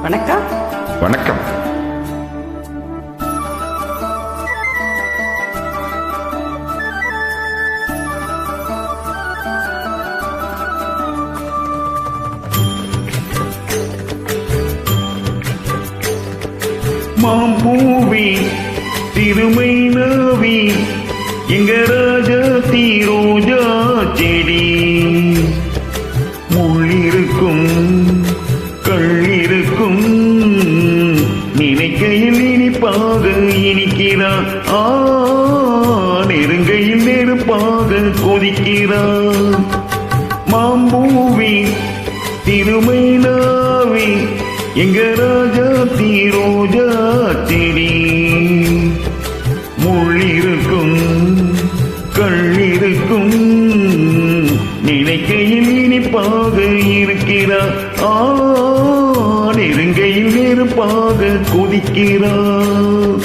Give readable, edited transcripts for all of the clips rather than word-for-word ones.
வணக்கம். வணக்கம். மாம்பூவி திருமை நாவி எங்க ராஜா தீரோஜா செடி முள்ளிருக்கும் கள்ளிருக்கும் நினைக்கையில் இனிப்பாக இனிக்கிறான் நெருங்கையில் நெருப்பாக கொதிக்கிறான். மாம்பூவி திருமை நாவி எங்க ராஜா தீரோஜா செடி முள்ளிருக்கும் கள்ளிருக்கும் நினைக்கையில் இனிப்பாக இருக்கிறார் நெருங்கையில் நெருப்பாக கொதிக்கிறார்.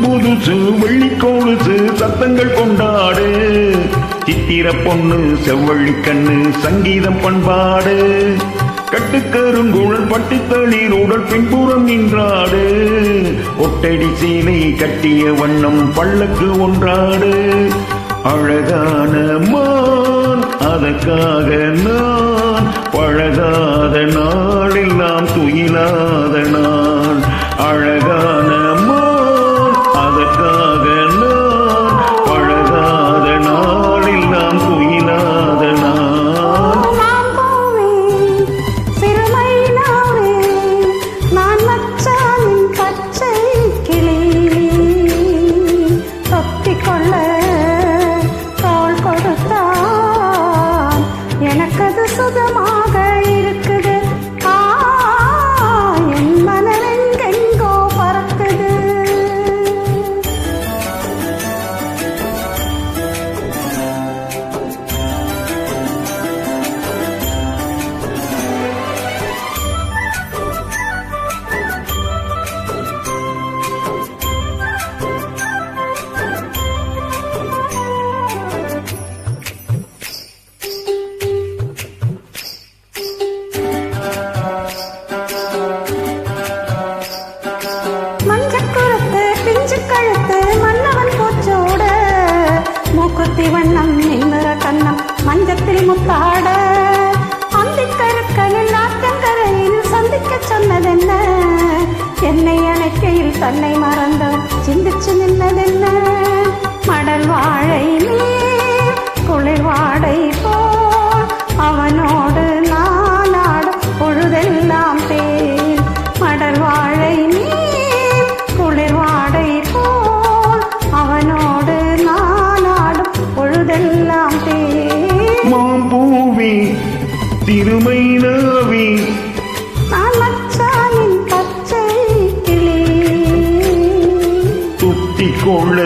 புதுசு வெள்ளிக்கோளுசு சத்தங்கள் கொண்டாடு சித்திர பொண்ணு செவ்வள்ளி கண்ணு சங்கீதம் பண்பாடு கட்டுக்கருங்குழல் பட்டித்தளிர் உடல் பின்புறம் நின்றாடு ஒட்டடி சீலை கட்டிய வண்ணம் பல்லக்கு ஒன்றாடு அழகான மான் அதற்காக நான் பழகாத நாளெல்லாம் துயிலாத நான் அழகான அதற்காக நான் பழகாத நாளெல்லாம் துயிலாத நான். நான் மச்சானின் பச்சை கிளி தொத்திக்கொள்ள தோள் கொடுத்தான் எனக்கது சுகமாக இருக்குது. என் மனமெங்கெங்கோ பறக்குது. மூக்குத்தி வண்ணம் நின்னுற கண்ணம் மஞ்சத்தில் முத்தாட அந்திக்கருக்கனில் ஆற்றங்கரையில் சந்திக்க சொன்னதென்ன என்னை அணைக்கையில் தன்னை மறந்த சிந்திச்சு நின்னதென்ன மடல் வாழை நீர் குளிர் வாடை போல் அவனோடு நான் ஆடும் பொழுதெல்லாம் தேன் மடல் வாழை நீர் குளிர் வாடை போல் அவனோடு பொழுதெல்லாம் மாம்பூவி திருமை நாவி நான் மச்சானின் பச்சை கிளி துத்திக்கொள்ள